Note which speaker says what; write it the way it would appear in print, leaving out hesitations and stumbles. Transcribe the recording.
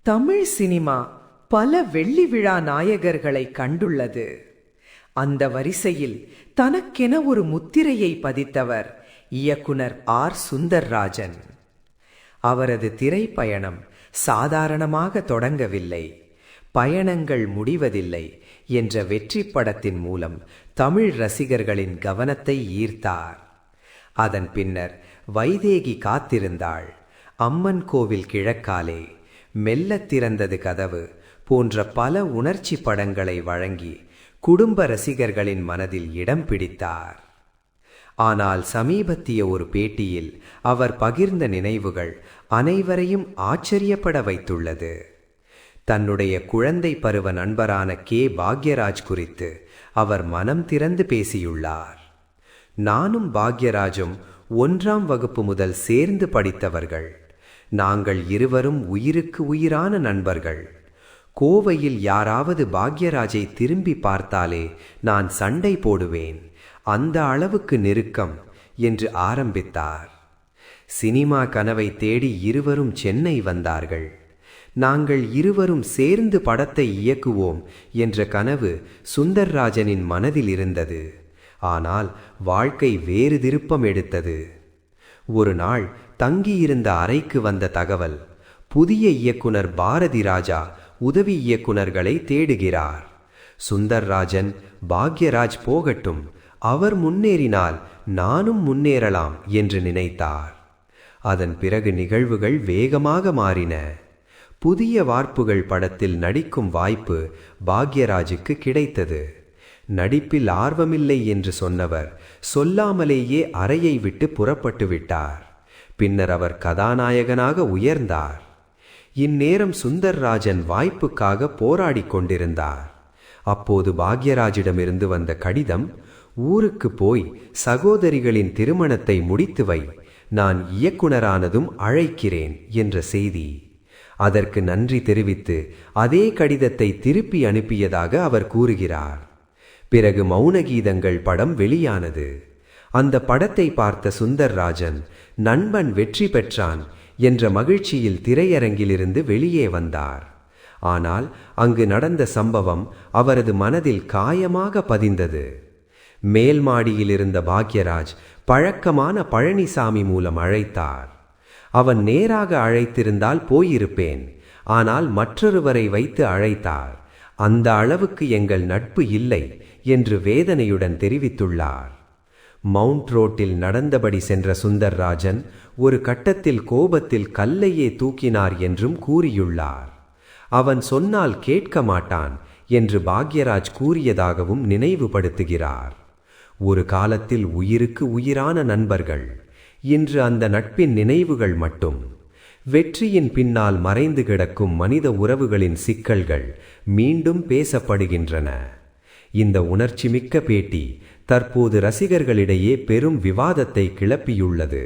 Speaker 1: Tamil cinema பல வெள்ளி விழா நாயகர்களை கண்டுள்ளது. அந்த வரிசையில் தனக்கென ஒரு முத்திரையை பதித்தவர் இயக்குனர் ஆர். சுந்தர்ராஜன். அவரது திரைப்பயணம் சாதாரணமாக தொடங்கவில்லை, பயணங்கள் முடிவதில்லை என்ற வெற்றி படத்தின் மூலம் தமிழ் ரசிகர்களின் கவனத்தை ஈர்த்தார். அதன் பின்னர் வைதேகி காத்திருந்தாள், அம்மன் கோவில் கிழக்காலே, மெல்ல திறந்தது கதவு போன்ற பல உணர்ச்சி படங்களை வழங்கி குடும்ப ரசிகர்களின் மனதில் இடம் பிடித்தார். ஆனால் சமீபத்திய ஒரு பேட்டியில் அவர் பகிர்ந்த நினைவுகள் அனைவரையும் ஆச்சரியப்பட வைத்துள்ளது. தன்னுடைய குழந்தை பருவ நண்பரான கே. பாக்யராஜ் குறித்து அவர் மனம் திறந்து பேசியுள்ளார். நானும் பாக்யராஜும் 1ஆம் வகுப்பு முதல் சேர்ந்து படித்தவர்கள். நாங்கள் இருவரும் உயிருக்கு உயிரான நண்பர்கள். கோவையில் யாராவது பாக்யராஜை திரும்பி பார்த்தாலே நான் சண்டை போடுவேன், அந்த அளவுக்கு நெருக்கம் என்று ஆரம்பித்தார். சினிமா கனவை தேடி இருவரும் சென்னை வந்தார்கள். நாங்கள் இருவரும் சேர்ந்து படத்தை இயக்குவோம் என்ற கனவு சுந்தர்ராஜனின் மனதில் இருந்தது. ஆனால் வாழ்க்கை வேறு திருப்பம் எடுத்தது. ஒரு நாள் தங்கியிருந்த அறைக்கு வந்த தகவல், புதிய இயக்குனர் பாரதி ராஜா உதவி இயக்குனர்களை தேடுகிறார். சுந்தர்ராஜன், பாக்யராஜ் போகட்டும், அவர் முன்னேறினால் நானும் முன்னேறலாம் என்று நினைத்தார். அதன் பிறகு நிகழ்வுகள் வேகமாக மாறின. புதிய வார்ப்புகள் படத்தில் நடிக்கும் வாய்ப்பு பாக்யராஜுக்கு கிடைத்தது. நடிப்பில் ஆர்வமில்லை என்று சொன்னவர் சொல்லாமலேயே அறையை விட்டு புறப்பட்டு விட்டார். பின்னர் அவர் கதாநாயகனாக உயர்ந்தார். இந்நேரம் சுந்தர்ராஜன் வாய்ப்புக்காக போராடி கொண்டிருந்தார். அப்போது பாக்யராஜிடமிருந்து வந்த கடிதம், ஊருக்கு போய் சகோதரிகளின் திருமணத்தை முடித்து வை, நான் இயக்குனரானதும் அழைக்கிறேன் என்ற செய்தி. அதற்கு நன்றி தெரிவித்து அதே கடிதத்தை திருப்பி அனுப்பியதாக அவர் கூறுகிறார். பிறகு மௌனகீதங்கள் படம் வெளியானது. அந்த படத்தை பார்த்த சுந்தர்ராஜன், நண்பன் வெற்றி பெற்றான் என்ற மகிழ்ச்சியில் திரையரங்கிலிருந்து வெளியே வந்தார். ஆனால் அங்கு நடந்த சம்பவம் அவரது மனதில் காயமாக பதிந்தது. மேல் மாடியில் இருந்த பாக்யராஜ் பழக்கமான பழனிசாமி மூலம் அழைத்தார். அவன் நேராக அழைத்திருந்தால் போயிருப்பேன், ஆனால் மற்றொருவரை வைத்து அழைத்தார். அந்த அளவுக்கு எங்கள் நட்பு இல்லை என்று வேதனையுடன் தெரிவித்துள்ளார். மவுண்ட் ரோட்டில் நடந்தபடி சென்ற சுந்தர்ராஜன் ஒரு கட்டத்தில் கோபத்தில் கல்லையே தூக்கினார் என்றும் கூறியுள்ளார். அவன் சொன்னால் கேட்க மாட்டான் என்று பாக்யராஜ் கூறியதாகவும் நினைவுபடுத்துகிறார். ஒரு காலத்தில் உயிருக்கு உயிரான நண்பர்கள், இன்று அந்த நட்பின் நினைவுகள் மட்டும். வெற்றியின் பின்னால் மறைந்து கிடக்கும் மனித உறவுகளின் சிக்கல்கள் மீண்டும் பேசப்படுகின்றன. இந்த உணர்ச்சிமிக்க பேட்டி தற்போது ரசிகர்களிடையே பெரும் விவாதத்தை கிளப்பியுள்ளது.